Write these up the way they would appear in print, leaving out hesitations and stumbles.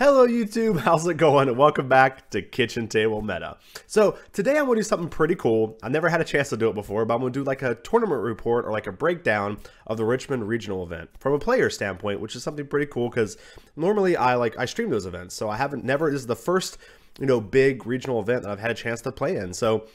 Hello YouTube, how's it going? Welcome back to Kitchen Table Meta. So today I'm going to do something pretty cool. I never had a chance to do it before, but I'm going to do like a tournament report or like a breakdown of the Richmond Regional Event from a player standpoint, which is something pretty cool because normally I stream those events. So I haven't this is the first, big regional event that I've had a chance to play in. So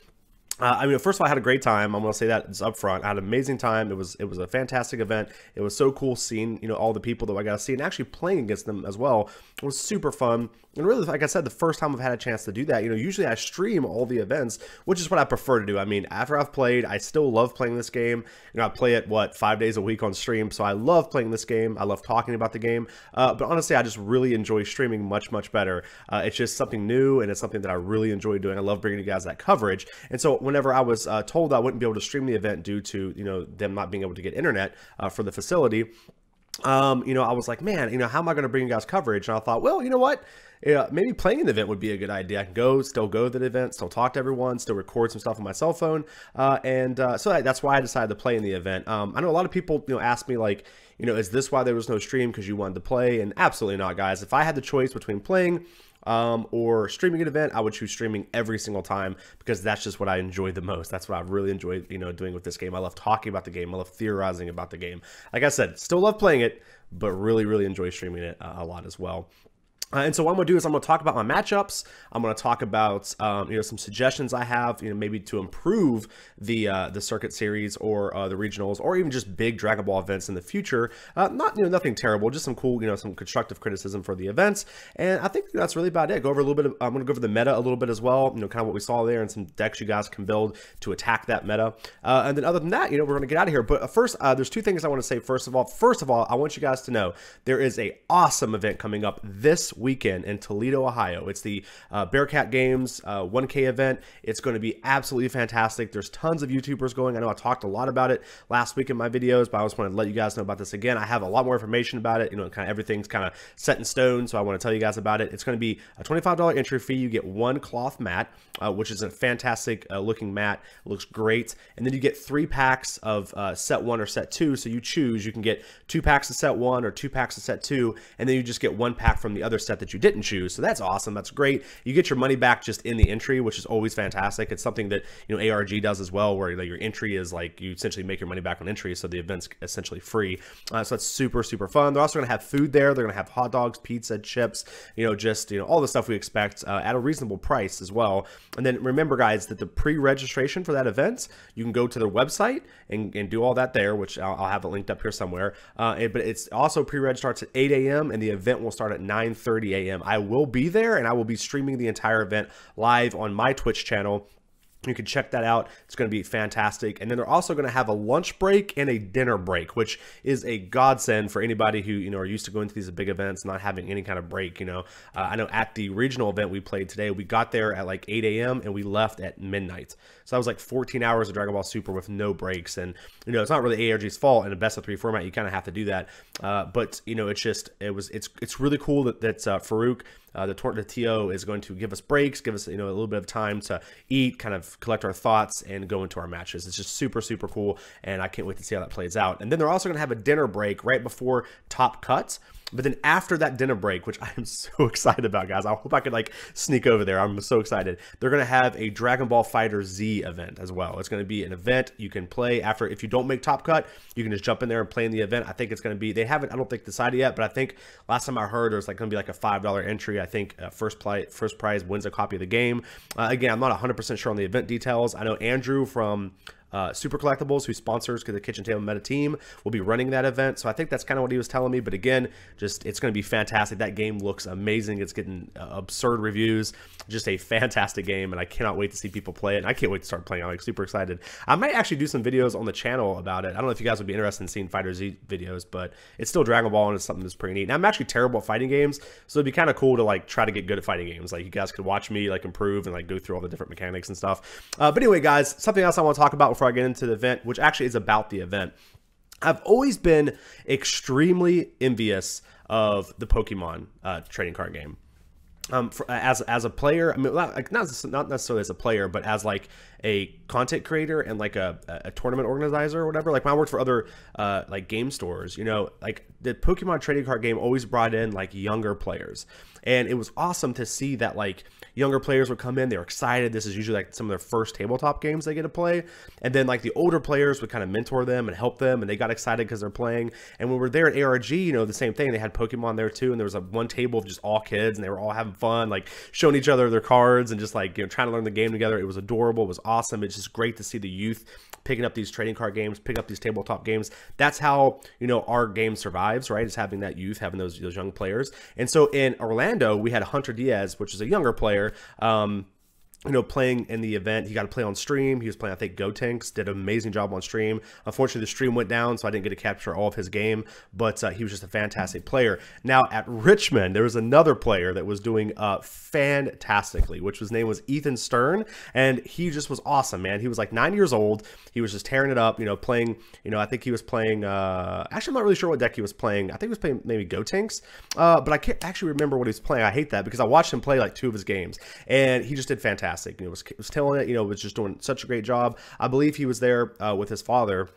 first of all, I had a great time. I'm going to say that it's up front. I had an amazing time. It was a fantastic event. It was so cool seeing, all the people that I got to see and actually playing against them as well. It was super fun. And really, like I said, the first time I've had a chance to do that, usually I stream all the events, which is what I prefer to do. I mean, after I've played, I still love playing this game. I play it, 5 days a week on stream. So I love playing this game. I love talking about the game. But honestly, I just really enjoy streaming much, much better. It's just something new and it's something that I really enjoy doing. I love bringing you guys that coverage. And so whenever I was told I wouldn't be able to stream the event due to, them not being able to get internet for the facility, I was like, man, how am I going to bring you guys coverage? And I thought, well, you know what? Maybe playing an event would be a good idea. I can still go to the event, still talk to everyone, still record some stuff on my cell phone. So that's why I decided to play in the event. I know a lot of people, ask me like, is this why there was no stream because you wanted to play? And absolutely not, guys. If I had the choice between playing or streaming an event, I would choose streaming every single time because that's just what I enjoy the most. That's what I really enjoy, doing with this game. I love talking about the game. I love theorizing about the game. Like I said, still love playing it, but really, really enjoy streaming it a lot as well. And so what I'm going to do is I'm going to talk about my matchups. I'm going to talk about, some suggestions I have, maybe to improve the circuit series or the regionals or even just big Dragon Ball events in the future. Nothing terrible, just some cool, some constructive criticism for the events. And I think that's really about it. Go over a little bit. I'm going to go over the meta a little bit as well, kind of what we saw there and some decks you guys can build to attack that meta. And then other than that, we're going to get out of here. But first, there's two things I want to say. First of all, I want you guys to know there is a awesome event coming up this weekend in Toledo, Ohio. It's the Bearcat Games 1K event. It's going to be absolutely fantastic. There's tons of YouTubers going. I know I talked a lot about it last week in my videos, but I just want to let you guys know about this again. I have a lot more information about it. Kind of everything's kind of set in stone, so I want to tell you guys about it. It's going to be a $25 entry fee. You get one cloth mat, which is a fantastic looking mat. It looks great. And then you get 3 packs of set 1 or set 2. So you choose. You can get 2 packs of set 1 or 2 packs of set 2, and then you just get 1 pack from the other set that you didn't choose. So that's awesome. That's great. You get your money back just in the entry, which is always fantastic. It's something that ARG does as well, where your entry is like you essentially make your money back on entry, so the event's essentially free. So that's super fun. They're also going to have food there. They're going to have hot dogs, pizza, chips, all the stuff we expect at a reasonable price as well. And then remember, guys, that the pre-registration for that event, you can go to their website and do all that there, which I'll have it linked up here somewhere. But it's also pre-reg starts at 8 a.m. and the event will start at 9:30 a.m. I will be there and I will be streaming the entire event live on my Twitch channel. You can check that out. It's going to be fantastic. And then they're also going to have a lunch break and a dinner break, which is a godsend for anybody who, are used to going to these big events, not having any kind of break. I know at the regional event we played today, we got there at like 8 a.m. and we left at midnight. So that was like 14 hours of Dragon Ball Super with no breaks. And, it's not really ARG's fault. In a best of 3 format, you kind of have to do that. But, it's really cool that Farouk, the TO, is going to give us breaks, give us, a little bit of time to eat, kind of collect our thoughts and go into our matches. It's just super cool. And I can't wait to see how that plays out. And then they're also going to have a dinner break right before Top Cut. But then after that dinner break, which I am so excited about, guys, I hope I could sneak over there. I'm so excited. They're going to have a Dragon Ball Fighter Z event as well. It's going to be an event you can play after. If you don't make Top Cut, you can just jump in there and play in the event. I think it's going to be, they haven't, I don't think, decided yet, but I think last time I heard there's going to be like a $5 entry. I think first prize wins a copy of the game. Again, I'm not 100% sure on the event details. I know Andrew from Super Collectibles, who sponsors the Kitchen Table Meta team, will be running that event. So I think that's kind of what he was telling me. But again, it's going to be fantastic. That game looks amazing. It's getting absurd reviews. Just a fantastic game, and I cannot wait to see people play it. And I can't wait to start playing. I'm super excited. I might actually do some videos on the channel about it. I don't know if you guys would be interested in seeing Fighter Z videos, but it's still Dragon Ball, and it's something that's pretty neat. And I'm actually terrible at fighting games, so it'd be kind of cool to try to get good at fighting games. You guys could watch me improve and go through all the different mechanics and stuff. But anyway, guys, something else I want to talk about before I get into the event, which actually is about the event. I've always been extremely envious of the Pokemon trading card game. as a player, I mean, like not necessarily as a player, but as like a content creator and like a tournament organizer or whatever. Like when I worked for other like game stores, you know, like the Pokemon trading card game always brought in like younger players, and it was awesome to see that like younger players would come in, they were excited. This is usually like some of their first tabletop games they get to play, and then like the older players would kind of mentor them and help them, and they got excited because they're playing. And when we were there at ARG, you know, the same thing, they had Pokemon there too, and there was a one table of just all kids, and they were all having fun, like showing each other their cards and just like, you know, trying to learn the game together. It was adorable. It was awesome. It's just great to see the youth picking up these trading card games, pick up these tabletop games. That's how, you know, our game survives, right? Is having that youth, having those young players. And so in Orlando, we had Hunter Diaz, which is a younger player, you know, playing in the event. He got to play on stream. He was playing, I think, Gotenks, did an amazing job on stream. Unfortunately, the stream went down, so I didn't get to capture all of his game, but he was just a fantastic player. Now, at Richmond, there was another player that was doing fantastically, which his name was Ethan Stern, and he just was awesome, man. He was like 9 years old. He was just tearing it up, you know, playing, you know, I think he was playing, actually, I'm not really sure what deck he was playing. I think he was playing maybe Gotenks, but I can't actually remember what he was playing. I hate that because I watched him play like 2 of his games, and he just did fantastic. You know, was killing it. You know, was just doing such a great job. I believe he was there with his father.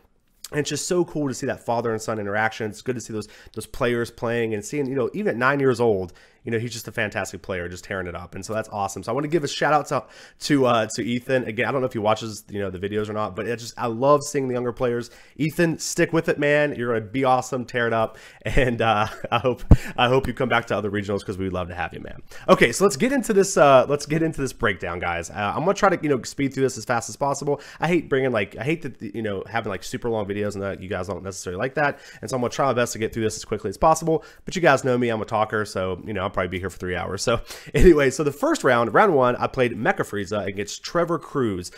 And it's just so cool to see that father and son interaction. It's good to see those players playing and seeing, you know, even at 9 years old, you know, he's just a fantastic player, just tearing it up. And so that's awesome. So I want to give a shout out to Ethan. Again, I don't know if he watches, you know, the videos or not, but I love seeing the younger players. Ethan, stick with it, man. You're going to be awesome. Tear it up. And I hope you come back to other regionals because we'd love to have you, man. Okay, so let's get into this. Let's get into this breakdown, guys. I'm going to try to, you know, speed through this as fast as possible. I hate that, you know, having like super long videos and that you guys don't necessarily like that. And so I'm going to try my best to get through this as quickly as possible. But you guys know me, I'm a talker. So, you know, I'll probably be here for 3 hours. So anyway, so the first round 1, I played Mecha Frieza against Trevor Cruz,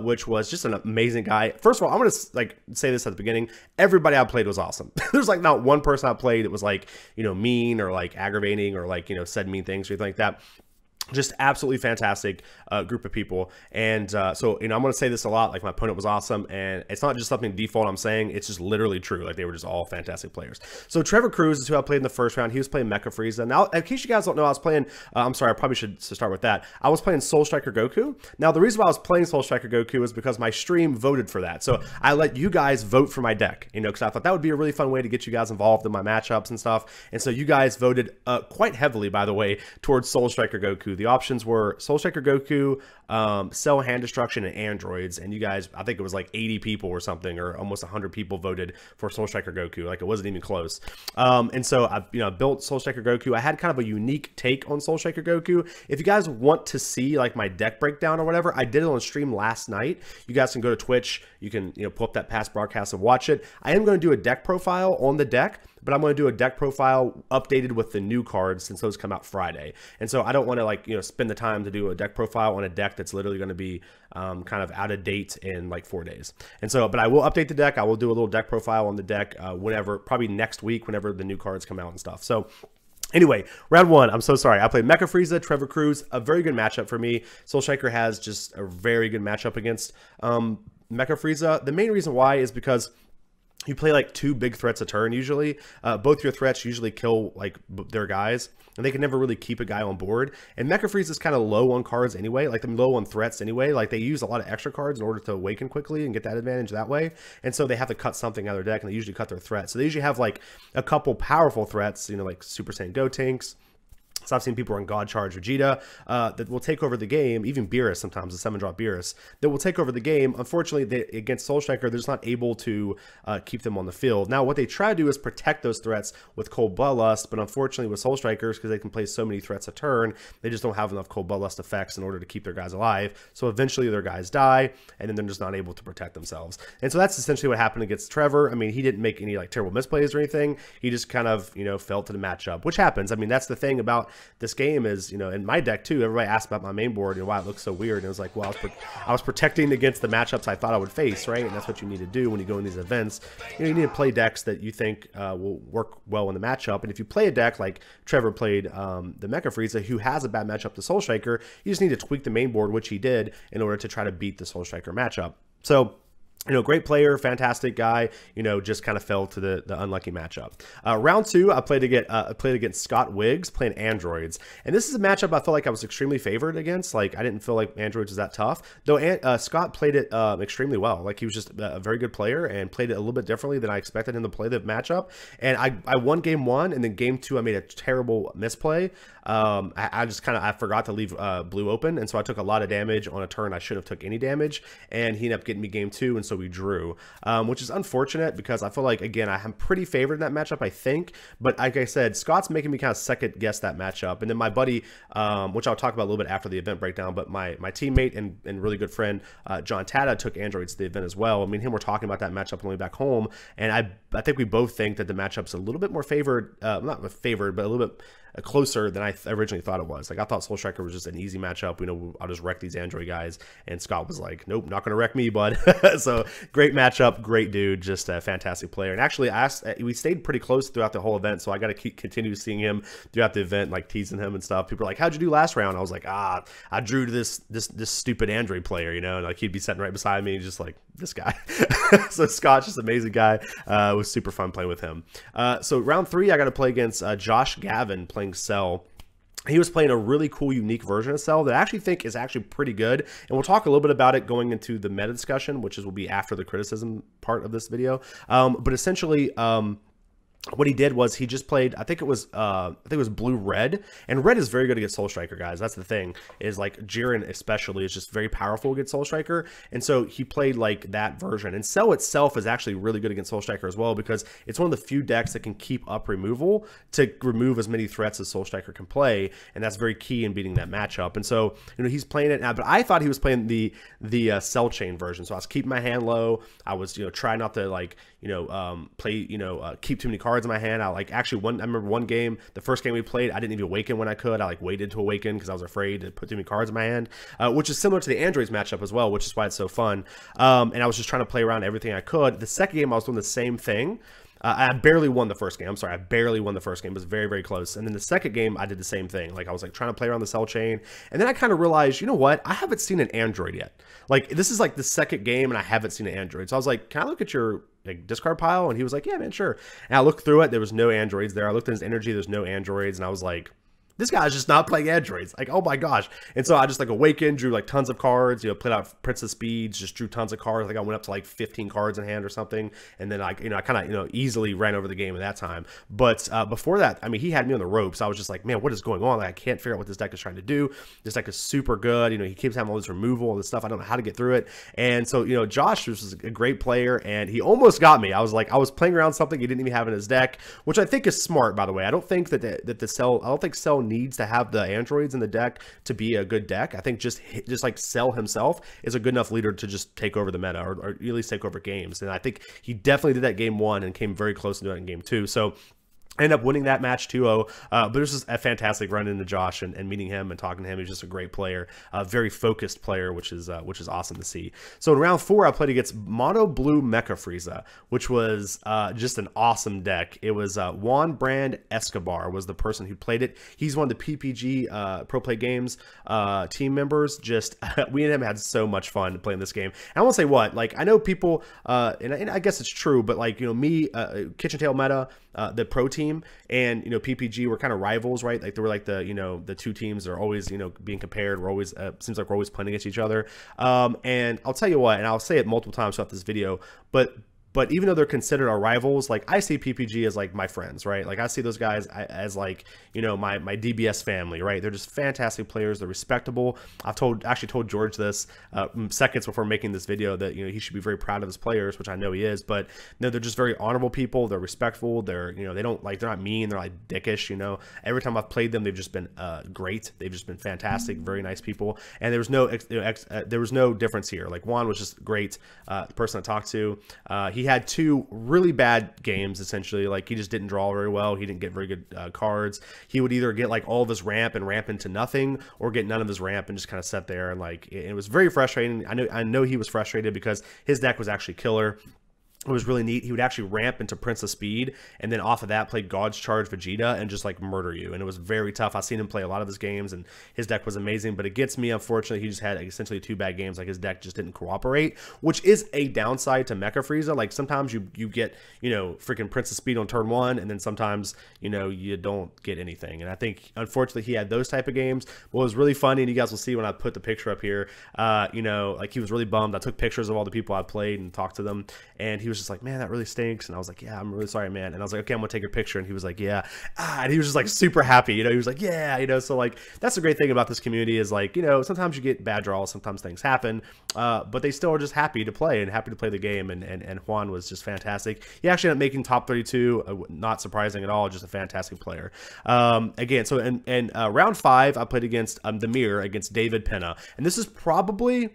which was just an amazing guy. First of all, I'm going to like say this at the beginning. Everybody I played was awesome. There's like not one person I played that was like, you know, mean or like aggravating or like, you know, said mean things or anything like that. Just absolutely fantastic group of people. And so, you know, I'm going to say this a lot, like my opponent was awesome, and it's not just something default I'm saying, it's just literally true. Like they were just all fantastic players. So Trevor Cruz is who I played in the first round. He was playing Mecha Frieza. Now, in case you guys don't know, I was playing, I'm sorry, I probably should start with that. I was playing Soul Striker Goku. Now, the reason why I was playing Soul Striker Goku is because my stream voted for that. So I let you guys vote for my deck, you know, because I thought that would be a really fun way to get you guys involved in my matchups and stuff. And so you guys voted quite heavily, by the way, towards Soul Striker Goku. The options were Soul Striker Goku, Cell Hand Destruction, and Androids. And you guys, I think it was like 80 people or something, or almost 100 people voted for Soul Striker Goku. Like it wasn't even close. And so I, you know, built Soul Striker Goku. I had kind of a unique take on Soul Striker Goku. If you guys want to see like my deck breakdown or whatever, I did it on stream last night. You guys can go to Twitch. You can, you know, pull up that past broadcast and watch it. I am going to do a deck profile on the deck, but I'm going to do a deck profile updated with the new cards since those come out Friday. And so I don't want to like, you know, spend the time to do a deck profile on a deck that's literally going to be kind of out of date in like 4 days. And so, but I will update the deck. I will do a little deck profile on the deck whenever, probably next week, whenever the new cards come out and stuff. So anyway, round 1, I'm so sorry. I played Mecha Frieza, Trevor Cruz, a very good matchup for me. Soul Striker has just a very good matchup against Mecha Frieza. The main reason why is because you play like 2 big threats a turn usually. Both your threats usually kill like their guys, and they can never really keep a guy on board. And Mecha Frieza is kind of low on cards anyway, like them low on threats anyway. Like they use a lot of extra cards in order to awaken quickly and get that advantage that way. And so they have to cut something out of their deck, and they usually cut their threats. So they usually have like a couple powerful threats, you know, like Super Saiyan Gotenks. So I've seen people in God Charge Vegeta that will take over the game, even Beerus sometimes, a 7-drop Beerus, that will take over the game. Unfortunately, against Soul Striker, they're just not able to keep them on the field. Now, what they try to do is protect those threats with Cold Bloodlust, but unfortunately with Soul Strikers, because they can play so many threats a turn, they just don't have enough Cold Bloodlust effects in order to keep their guys alive. So eventually their guys die, and then they're just not able to protect themselves. And so that's essentially what happened against Trevor. I mean, he didn't make any like terrible misplays or anything. He just kind of, you know, fell to the matchup, which happens. I mean, that's the thing about this game is, you know, in my deck too, everybody asked about my main board and why it looks so weird. And it was like, well, I was protecting against the matchups I thought I would face, right? And that's what you need to do when you go in these events. You know, you need to play decks that you think will work well in the matchup. And if you play a deck like Trevor played the Mecha Frieza, who has a bad matchup to Soul Striker, you just need to tweak the main board, which he did, in order to try to beat the Soul Striker matchup. So Great player, fantastic guy, just kind of fell to the unlucky matchup. Round 2, I played against Scott Wiggs, playing androids. And this is a matchup I felt like I was extremely favored against. Like, I didn't feel like androids was that tough. Though Scott played it extremely well. Like, he was just a very good player and played it a little bit differently than I expected him to play the matchup. And I won game 1, and then game 2, I made a terrible misplay. I forgot to leave blue open, and so I took a lot of damage on a turn I shouldn't have took any damage, and he ended up getting me game 2, and so we drew, which is unfortunate because I feel like, again, I'm pretty favored in that matchup, I think, but like I said, Scott's making me kind of second guess that matchup. And then my buddy, which I'll talk about a little bit after the event breakdown, but my teammate and really good friend, John Tata, took androids to the event as well. I mean, him, we're talking about that matchup on the way back home, and I think we both think that the matchup's a little bit more favored, not favored, but a little bit closer than I originally thought it was. Like, I thought Soul Striker was just an easy matchup. I'll just wreck these Android guys. And Scott was like, nope, not going to wreck me, bud. So great matchup, great dude, just a fantastic player. And actually, we stayed pretty close throughout the whole event, so I got to continue seeing him throughout the event, like teasing him and stuff. People are like, how'd you do last round? I was like, I drew to this stupid Android player, and like he'd be sitting right beside me, just like, this guy. So Scott's just an amazing guy. It was super fun playing with him. So round 3, I got to play against Josh Gavin, playing Cell. He was playing a really cool, unique version of Cell that I actually think is actually pretty good. And we'll talk a little bit about it going into the meta discussion, which will be after the criticism part of this video. But essentially, what he did was he just played, I think it was blue-red, and red is very good against Soul Striker, guys. That's the thing, is like Jiren especially is just very powerful against Soul Striker, and so he played like that version. And Cell itself is actually really good against Soul Striker as well, because it's one of the few decks that can keep up removal to remove as many threats as Soul Striker can play, and that's very key in beating that matchup. And so he's playing it now, but I thought he was playing the Cell Chain version, so I was keeping my hand low. I was trying not to like play keep too many cards in my hand. I remember one game, the first game we played, I didn't even awaken when I could. I like waited to awaken because I was afraid to put too many cards in my hand, which is similar to the Androids matchup as well, which is why it's so fun. And I was just trying to play around everything I could. The second game I was doing the same thing. I barely won the first game. I'm sorry, I barely won the first game. It was very, very close. And then the second game, I did the same thing. Like, I was like trying to play around the Cell Chain, and then I kind of realized, you know what? I haven't seen an Android yet. Like, this is like the second game, and I haven't seen an Android. So I was like, can I look at your discard pile? And he was like, yeah, man, sure. And I looked through it. There was no Androids there. I looked at his energy. There's no Androids, and I was like, this guy's just not playing androids. Like, oh my gosh. And so I just like awakened, drew like tons of cards, played out Prince of Speeds, just drew tons of cards. Like I went up to like 15 cards in hand or something. And then I kind of, easily ran over the game at that time. But before that, I mean, he had me on the ropes. I was just like, man, what is going on? Like, I can't figure out what this deck is trying to do. This deck is super good. He keeps having all this removal, all this stuff. I don't know how to get through it. And so, Josh was a great player, and he almost got me. I was playing around something he didn't even have in his deck, which I think is smart, by the way. I don't think that Cell needs to have the androids in the deck to be a good deck. I think just like Cell himself is a good enough leader to just take over the meta, or at least take over games. And I think he definitely did that game 1 and came very close to doing it in game 2. So I ended up winning that match 2-0, but it was just a fantastic run into Josh and meeting him and talking to him. He's just a great player, a very focused player, which is awesome to see. So in round 4, I played against Mono Blue Mecha Frieza, which was just an awesome deck. It was Juan Brand Escobar was the person who played it. He's one of the PPG Pro Play Games team members. Just we and him had so much fun playing this game. And I won't say what, like, I know people, and I guess it's true, but like, me, KitchenTableMeta, the pro team, and PPG were kind of rivals, right? Like they were like the two teams are always being compared. We're always seems like we're always playing against each other. And I'll tell you what, and I'll say it multiple times throughout this video, but even though they're considered our rivals, like I see PPG as like my friends, right? Like I see those guys as like, my DBS family, right? They're just fantastic players. They're respectable. I've actually told George this seconds before making this video that, he should be very proud of his players, which I know he is, but no, they're just very honorable people. They're respectful. They're, they're not mean. They're like dickish, Every time I've played them, they've just been great. They've just been fantastic, very nice people. And there was no difference here. Like Juan was just great, the person I talked to. He had 2 really bad games, essentially. Like, he just didn't draw very well. He didn't get very good cards. He would either get, like, all of his ramp and ramp into nothing, or get none of his ramp and just kind of sit there. And, like, it was very frustrating. I know he was frustrated because his deck was actually killer. it was really neat. He would actually ramp into Prince of Speed, and then off of that play God's Charge Vegeta and just like murder you. And it was very tough. I've seen him play a lot of his games, and his deck was amazing. But against me, unfortunately, he just had essentially 2 bad games. Like his deck just didn't cooperate, which is a downside to Mecha Frieza. Like sometimes you get, you know, freaking Prince of Speed on turn 1, and then sometimes, you know, you don't get anything. And I think unfortunately he had those type of games. What was really funny, and you guys will see when I put the picture up here, you know, like he was really bummed. I took pictures of all the people I played and talked to them, and he was just like, man, that really stinks. And I was like, yeah, I'm really sorry, man. And I was like, okay, I'm gonna take a picture. And he was like, yeah. And he was just like super happy, you know. He was like, yeah, you know. So like that's the great thing about this community is like, you know, sometimes you get bad draws, sometimes things happen, but they still are just happy to play and happy to play the game. And Juan was just fantastic. He actually ended up making top 32, not surprising at all, just a fantastic player. Again, so in round 5, I played against the Mirror, against David Penna, and this is probably,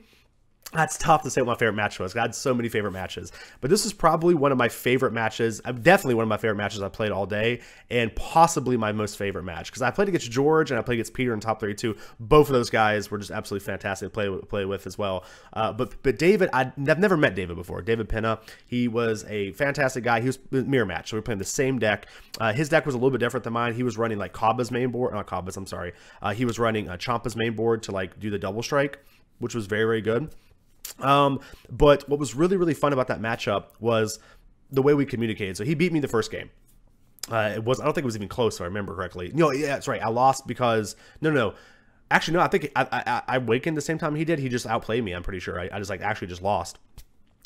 that's tough to say what my favorite match was. I had so many favorite matches, but this is probably one of my favorite matches. Definitely one of my favorite matches I played all day, and possibly my most favorite match, because I played against George and I played against Peter in top 32. Both of those guys were just absolutely fantastic to play with as well. But David, I've never met David before. David Penna, he was a fantastic guy. He was mirror match, so we were playing the same deck. His deck was a little bit different than mine. He was running like Kabba's main board, not Kabba's, I'm sorry. He was running Champa's main board to like do the double strike, which was very, very good. But what was really, really fun about that matchup was the way we communicated. So he beat me the first game. I don't think it was even close, if I remember correctly. No, yeah, that's right. I lost because no. Actually, no, I think I awakened the same time he did. He just outplayed me, I'm pretty sure. I just like actually just lost.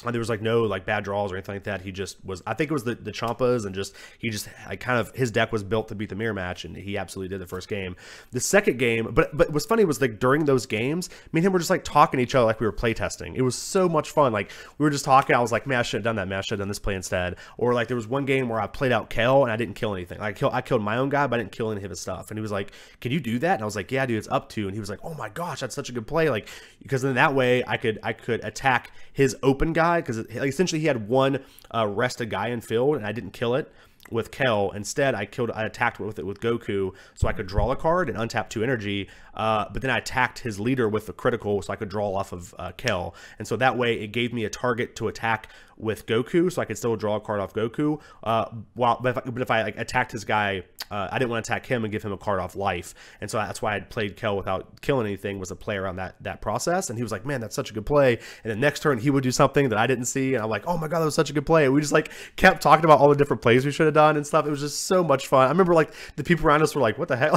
There was like no like bad draws or anything like that. He just was, I think it was the Champas, and just he just like kind of, his deck was built to beat the mirror match, and he absolutely did the first game. The second game, but what's funny was like during those games, me and him were just like talking to each other like we were playtesting. It was so much fun. Like we were just talking. I was like, man, I should have done that. Man, I should have done this play instead. Or like there was one game where I played out Kel and I didn't kill anything. Like I killed my own guy, but I didn't kill any of his stuff. And he was like, can you do that? And I was like, yeah, dude, it's up to. And he was like, oh my gosh, that's such a good play. Like, because then that way I could attack his open guy, because like, essentially he had one rested guy in field, and I didn't kill it with Kel. Instead, I attacked with it with Goku, so I could draw a card and untap 2 energy. But then I attacked his leader with the critical, so I could draw off of Kel. And so that way, it gave me a target to attack with Goku, so I could still draw a card off Goku. But if I like attacked his guy, I didn't want to attack him and give him a card off life. And so that's why I played Kel without killing anything, was a play around that process. And he was like, man, that's such a good play. And the next turn, he would do something that I didn't see. And I'm like, oh my God, that was such a good play. And we just like kept talking about all the different plays we should have done and stuff. It was just so much fun. I remember like the people around us were like, what the heck?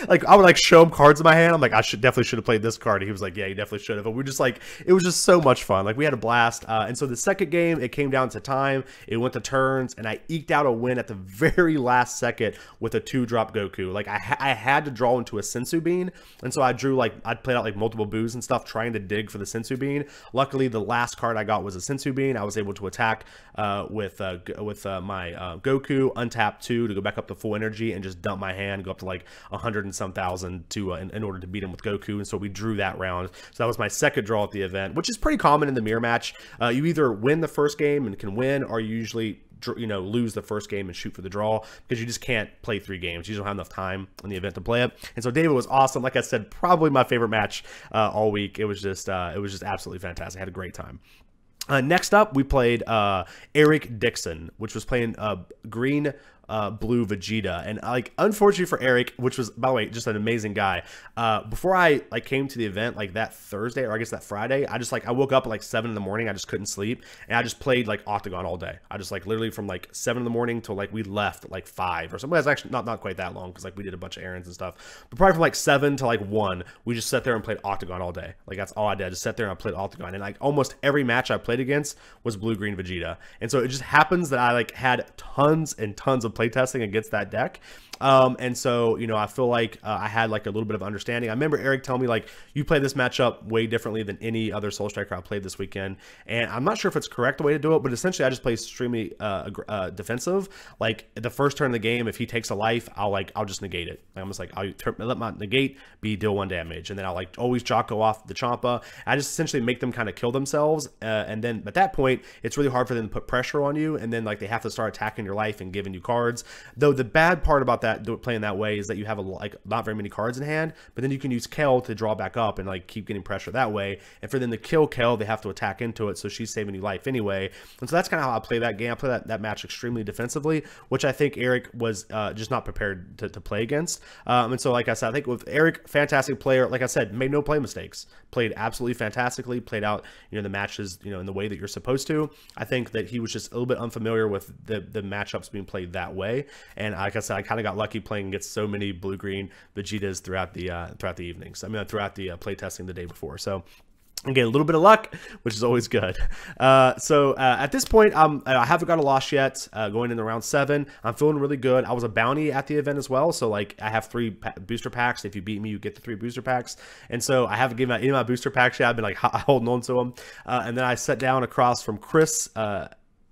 like I would like show him cards in my hand. I'm like, I definitely should have played this card. And he was like, yeah, you definitely should have. But we just like, it was just so much fun. Like we had a blast. And so the second game, it came down to time. It went to turns, and I eked out a win at the very last second with a 2-drop Goku. Like I had to draw into a Sensu Bean, and so I drew like, I'd played out like multiple boos and stuff trying to dig for the Sensu Bean. Luckily, the last card I got was a Sensu Bean. I was able to attack with my Goku, untap 2 to go back up to full energy, and just dump my hand, go up to like 100 and some thousand to in order to beat him with Goku. And so we drew that round. So that was my second draw at the event, which is pretty common in the mirror match. You either win the first game and can win, or you usually, you know, lose the first game and shoot for the draw, because you just can't play 3 games. You don't have enough time in the event to play it. And so David was awesome. Like I said, probably my favorite match all week. It was just absolutely fantastic. I had a great time. Next up, we played Eric Dixon, which was playing green blue Vegeta. And like, unfortunately for Eric, which was, by the way, just an amazing guy, before I like came to the event like that Thursday, or I guess that Friday, I woke up at like 7 in the morning. I just couldn't sleep, and I just played like Octagon all day. I just like literally from like 7 in the morning till like we left at like 5 or something. It was actually not quite that long, because like we did a bunch of errands and stuff, but probably from like 7 to like 1, we just sat there and played Octagon all day. Like that's all I did. I just sat there and I played Octagon, and like almost every match I played against was blue green Vegeta. And so it just happens that I like had tons and tons of playtesting against that deck. And so, you know, I feel like I had like a little bit of understanding. I remember Eric telling me like, you play this matchup way differently than any other Soul Striker I played this weekend. And I'm not sure if it's correct the way to do it, but essentially I just play extremely defensive. Like the first turn of the game, if he takes a life, I'll just negate it. I'm just like, I'll let my negate be deal 1 damage. And then I'll like always Jocko off the Champa. I just essentially make them kind of kill themselves. And then at that point, it's really hard for them to put pressure on you. And then like they have to start attacking your life and giving you cards. Though the bad part about that that playing that way is that you have like not very many cards in hand, but then you can use Kel to draw back up and like keep getting pressure that way. And for them to kill Kel, they have to attack into it, so she's saving you life anyway. And so that's kind of how I play that game. I play that match extremely defensively, which I think Eric was just not prepared to play against. And so, like I said, I think with Eric, fantastic player. Like I said, made no play mistakes. Played absolutely fantastically. Played out, the matches, in the way that you're supposed to. I think that he was just a little bit unfamiliar with the matchups being played that way. And like I said, I kind of got lucky playing against so many blue-green Vegetas throughout the evenings. I mean, throughout the play testing the day before. So again, a little bit of luck, which is always good. So at this point, I haven't got a loss yet. Going into round 7, I'm feeling really good. I was a bounty at the event as well, so like I have 3 booster packs. If you beat me, you get the 3 booster packs. And so I haven't given out any of my booster packs yet. I've been like holding on to them. And then I sat down across from Chris.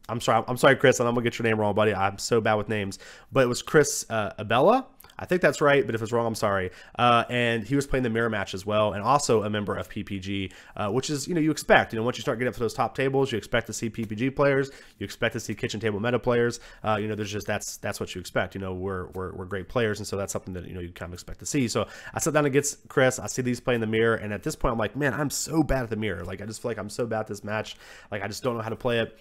I'm sorry, Chris, and I'm gonna get your name wrong, buddy. I'm so bad with names, but it was Chris Abella. I think that's right, but if it's wrong, I'm sorry. And he was playing the mirror match as well, and also a member of PPG, which is, you expect. Once you start getting up to those top tables, you expect to see PPG players, you expect to see Kitchen Table Meta players. There's just that's what you expect. We're great players, and so that's something that you kind of expect to see. So I sat down against Chris. I see these playing the mirror, and at this point, I'm like, man, I'm so bad at the mirror. Like I just feel like I'm so bad at this match. Like I just don't know how to play it.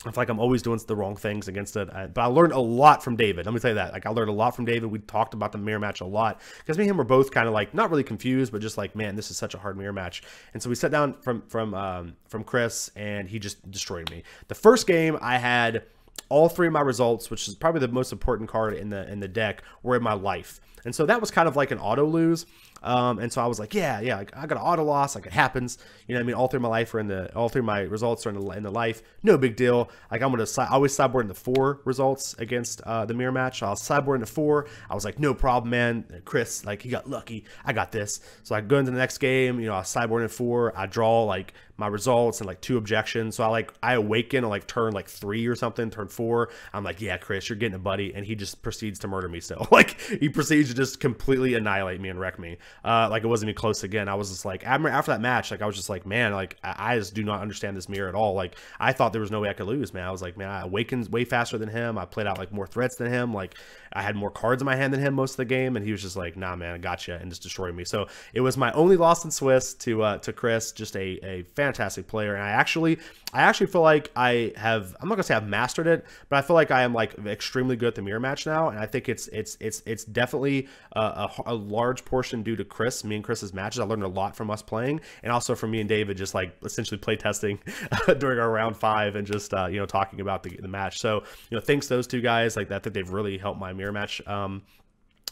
I feel like I'm always doing the wrong things against it. But I learned a lot from David. Let me tell you that. Like, I learned a lot from David. We talked about the mirror match a lot. Because me and him were both kind of like, not really confused, but just like, man, this is such a hard mirror match. And so we sat down from Chris, and he just destroyed me. The first game, I had all 3 of my results, which is probably the most important card in the deck, were in my life. And so that was kind of like an auto lose. And so I was like, yeah, like, I got an auto loss. Like, it happens. I mean, all 3 of my life are all 3 of my results are in the life. No big deal. Like, I always sideboard into 4 results against the mirror match. So I'll sideboard into 4. I was like, no problem, man. Chris, like, he got lucky. I got this. So I go into the next game. I sideboard into 4. I draw like my results and like 2 objections. So I awaken on like turn like 3 or something, turn 4. I'm like, yeah, Chris, you're getting a buddy. And he just proceeds to murder me still. Like, he proceeds to just completely annihilate me and wreck me. Like, it wasn't even close again. I was just like, after that match, like, I was just like, man, like, I just do not understand this mirror at all. Like, I thought there was no way I could lose, man. I was like, man, I awakened way faster than him. I played out like more threats than him. Like, I had more cards in my hand than him most of the game, and he was just like, nah, man, I got you, and just destroyed me. So it was my only loss in Swiss to Chris. Just a fantastic player, and I actually feel like I'm not gonna say I've mastered it, but I feel like I am like extremely good at the mirror match now, and I think it's definitely a large portion due to Chris. Me and Chris's matches, I learned a lot from us playing, and also from me and David just like essentially play testing during our round 5 and just talking about the match. So thanks to those 2 guys, like, I think they've really helped my mirror match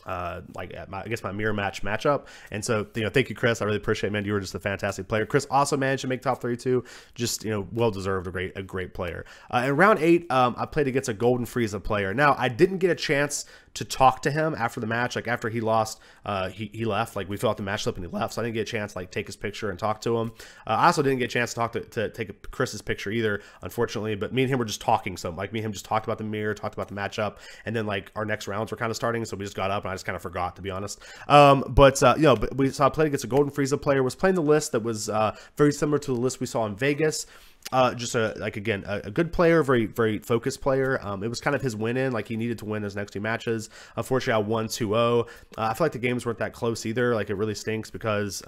I guess my mirror match matchup. And so thank you, Chris. I really appreciate it, man. You were just a fantastic player. Chris also managed to make top 32. Just well deserved, a great player. In round 8, I played against a Golden Frieza player. Now, I didn't get a chance to talk to him after the match. Like, after he lost, he left. Like, we filled out the match slip and he left, so I didn't get a chance to like take his picture and talk to him. I also didn't get a chance to talk to take Chris's picture either, unfortunately. But me and him were just talking some. Like, me and him just talked about the mirror, talked about the matchup, and then like our next rounds were kind of starting, so we just got up and I just kind of forgot, to be honest. But I played against a Golden Frieza player. Was playing the list that was very similar to the list we saw in Vegas. Just a good player, very focused player. It was kind of his win in, like, he needed to win his next 2 matches. Unfortunately, I won 2-0. I feel like the games weren't that close either. Like, it really stinks because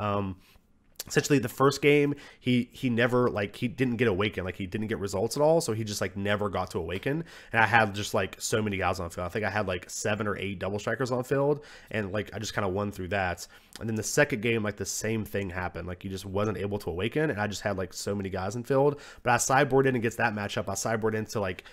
essentially the first game he never, like, he didn't get awakened, like, he didn't get results at all, so he just like never got to awaken. And I had just like so many guys on the field. I think I had like 7 or 8 double strikers on the field, and like I just kind of won through that. And then the second game, like, the same thing happened. Like, he just wasn't able to awaken, and I just had like so many guys in field. But I sideboarded against that matchup. I sideboarded into like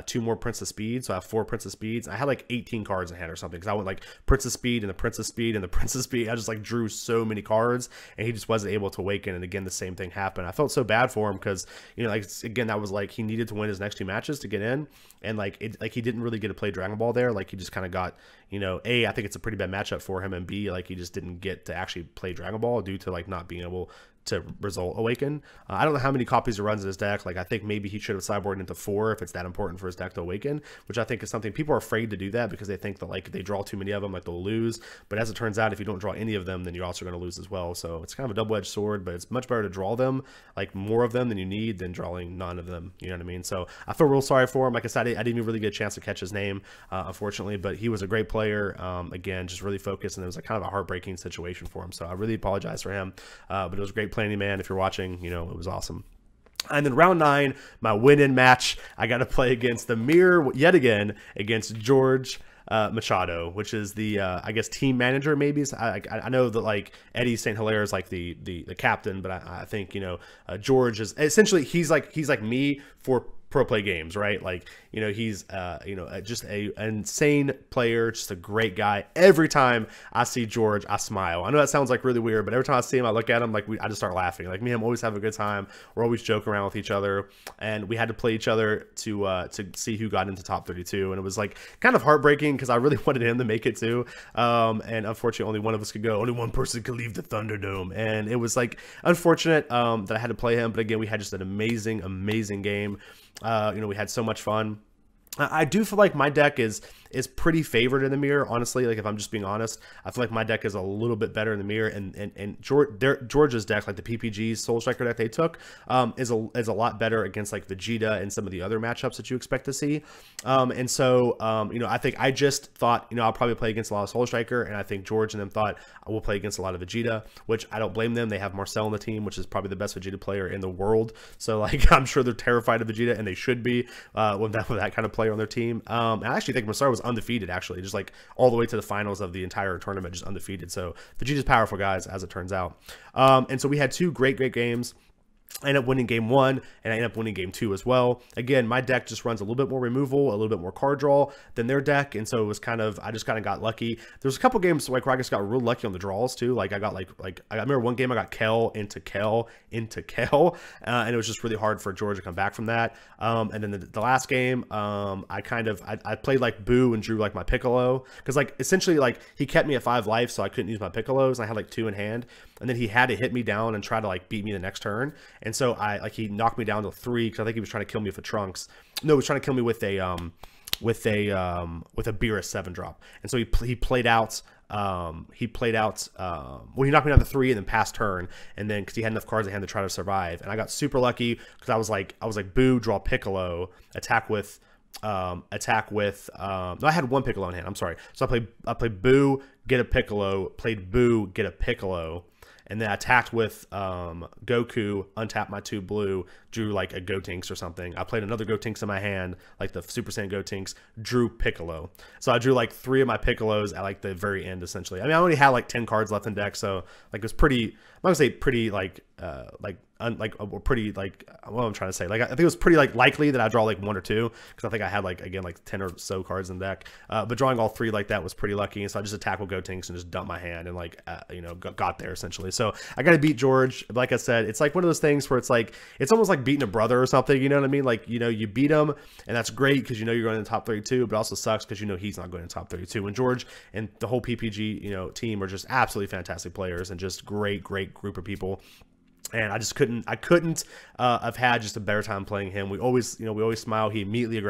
2 more Prince of Speed, so I have 4 Prince of Speeds. I had like 18 cards in hand or something, because I went like Prince of Speed and the Prince of Speed and the Prince of Speed. I just like drew so many cards, and he just wasn't able to awaken. And again, the same thing happened. I felt so bad for him because like, again, that was like, he needed to win his next 2 matches to get in, and like he didn't really get to play Dragon Ball there. Like, he just kind of got, I think it's a pretty bad matchup for him, and B, like, he just didn't get to actually play Dragon Ball due to like not being able to result awaken. I don't know how many copies he runs in his deck. Like, I think maybe he should have sideboarded into 4 if it's that important for his deck to awaken, which I think is something people are afraid to do that because they think that like if they draw too many of them, like they'll lose. But as it turns out, if you don't draw any of them, then you're also going to lose as well. So it's kind of a double-edged sword, but it's much better to draw them, like more of them than you need, than drawing none of them. You know what I mean? So I feel real sorry for him. Like I said, I didn't even really get a chance to catch his name, unfortunately, but he was a great player. Again, just really focused, and it was like kind of a heartbreaking situation for him. So I really apologize for him, but it was great playing, man. If you're watching, you know, it was awesome. And then round 9, my win-in match, I got to play against the mirror yet again against George Machado, which is the I guess team manager maybe. I know that like Eddie St. Hilaire is like the captain, but I think, you know, George is essentially he's like me for pro play games, right? Like, you know, he's you know, just an insane player, just a great guy. Every time I see George, I smile. I know that sounds like really weird, but every time I see him, I look at him, like I just start laughing. Like me and him always have a good time. We're always joking around with each other, and we had to play each other to see who got into top 32, and it was like kind of heartbreaking because I really wanted him to make it too, and unfortunately only one of us could go. Only one person could leave the Thunderdome, and it was like unfortunate that I had to play him. But again, we had just an amazing game. You know, we had so much fun. I do feel like my deck is pretty favored in the mirror, honestly. Like, if I'm just being honest, I feel like my deck is a little bit better in the mirror, and George's deck, like the PPG's Soul Striker deck they took, is a lot better against like Vegeta and some of the other matchups that you expect to see. And so you know, I think I just thought, you know, I'll probably play against a lot of Soul Striker, and I think George and them thought I will play against a lot of Vegeta, which I don't blame them. They have Marcel on the team, which is probably the best Vegeta player in the world. So like, I'm sure they're terrified of Vegeta, and they should be with that kind of player on their team. And I actually think Marcel was undefeated, actually, just like all the way to the finals of the entire tournament, just undefeated. So Vegeta's powerful, guys, as it turns out. And so we had 2 great games. I ended up winning game 1, and I ended up winning game 2 as well. Again, my deck just runs a little bit more removal, a little bit more card draw than their deck, and so it was kind of, I just kind of got lucky. There's a couple games like where I just got real lucky on the draws too. Like I got I remember one game I got Kel into Kel, and it was just really hard for George to come back from that. And then the last game, I played like Boo and drew like my Piccolo, because like essentially like he kept me at 5 life, so I couldn't use my Piccolos, and I had like 2 in hand. And then he had to hit me down and try to like beat me the next turn. And so he knocked me down to 3 because I think he was trying to kill me with a Trunks. No, he was trying to kill me with a Beerus 7-drop. And so he played out. Well, he knocked me down to 3 and then passed turn, and then because he had enough cards at hand to try to survive. And I got super lucky because I was like Boo, draw Piccolo, attack with no, I had 1 Piccolo in hand, I'm sorry. So I played Boo, get a Piccolo, played Boo, get a Piccolo, and then I attacked with Goku, untapped my 2 blue, drew like a Gotenks or something. I played another Gotenks in my hand, like the Super Saiyan Gotenks, drew Piccolo. So I drew like 3 of my Piccolos at like the very end, essentially. I mean, I only had like 10 cards left in deck, so like it was pretty, I'm not gonna say pretty pretty like, what I'm trying to say, like I think it was pretty like likely that I draw like 1 or 2, because I think I had like, again, like 10 or so cards in the deck, but drawing all 3 like that was pretty lucky. And so I just attacked with Gotenks and just dumped my hand and like you know, got there essentially. So I got to beat George. Like I said, it's like one of those things where it's like, it's almost like beating a brother or something, you know what I mean? Like, you know, you beat him, and that's great because you know you're going in the top 32, but it also sucks because you know he's not going in the top 32. And George and the whole PPG, you know, team are just absolutely fantastic players and just great group of people. And I just couldn't have had just a better time playing him. We always smile. He immediately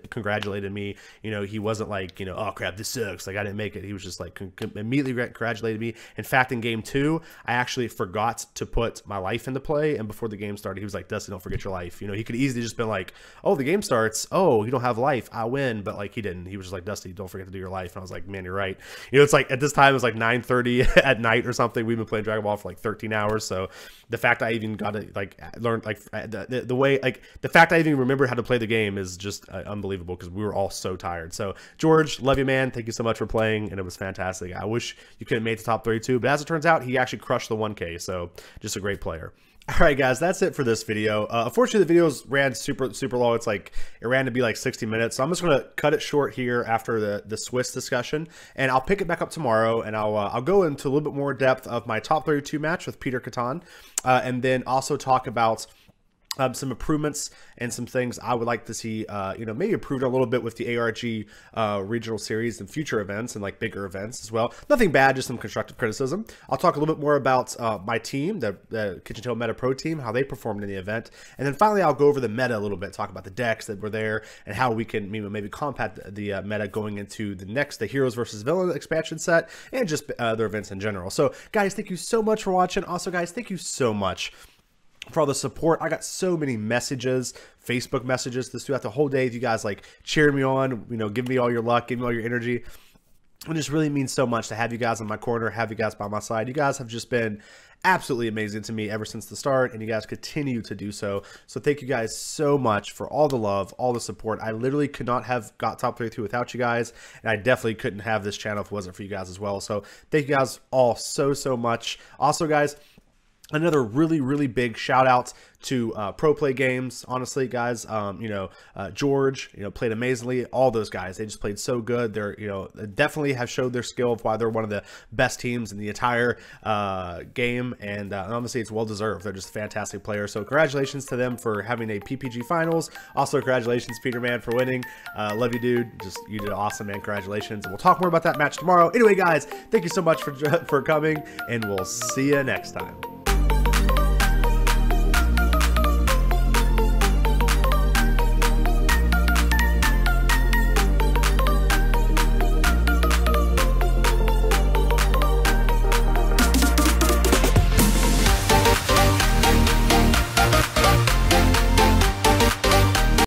congratulated me. You know, he wasn't like, you know, oh crap, this sucks, like I didn't make it. He was just like immediately congratulated me. In fact, in game 2, I actually forgot to put my life into play, and before the game started, he was like, Dusty, don't forget your life. You know, he could easily just been like, oh, the game starts, oh, you don't have life, I win. But like, he didn't. He was just like, Dusty, don't forget to do your life. And I was like, man, you're right. You know, it's like at this time it was like 9:30 at night or something. We've been playing Dragon Ball for like 13 hours, so the fact I even got to like learn like the way, like the fact I even remember how to play the game is just unbelievable, because we were all so tired. So George, love you, man. Thank you so much for playing, and it was fantastic. I wish you could have made the top 32, but as it turns out, he actually crushed the 1K. So just a great player. All right, guys, that's it for this video. Unfortunately, the videos ran super long. It's like it ran to be like 60 minutes. So I'm just going to cut it short here after the Swiss discussion, and I'll pick it back up tomorrow, and I'll go into a little bit more depth of my top 32 match with Peter Catan, and then also talk about some improvements and some things I would like to see, maybe improved a little bit with the ARG regional series and future events and like bigger events as well. Nothing bad, just some constructive criticism. I'll talk a little bit more about my team, the KitchenTableMeta Pro team, how they performed in the event. And then finally, I'll go over the meta a little bit, talk about the decks that were there and how we can maybe combat the meta going into the Heroes versus Villain expansion set and just other events in general. So guys, thank you so much for watching. Also guys, thank you so much for all the support. I got so many messages, Facebook messages throughout the whole day. You guys like cheering me on, give me all your luck, give me all your energy. It just really means so much to have you guys on my corner, have you guys by my side. You guys have just been absolutely amazing to me ever since the start, and you guys continue to do so. So thank you guys so much for all the love, all the support. I literally could not have got Top 32 without you guys, and I definitely couldn't have this channel if it wasn't for you guys as well. So thank you guys all so much. Also guys, another really big shout out to Pro Play Games. Honestly, guys, George, played amazingly. All those guys, they just played so good. They're, they definitely have showed their skill of why they're one of the best teams in the entire game, and honestly, it's well deserved. They're just fantastic players. So congratulations to them for having a PPG finals. Also, congratulations, Peter Man, for winning. Love you, dude. You did awesome, man. Congratulations. And we'll talk more about that match tomorrow. Anyway, guys, thank you so much for coming, and we'll see you next time.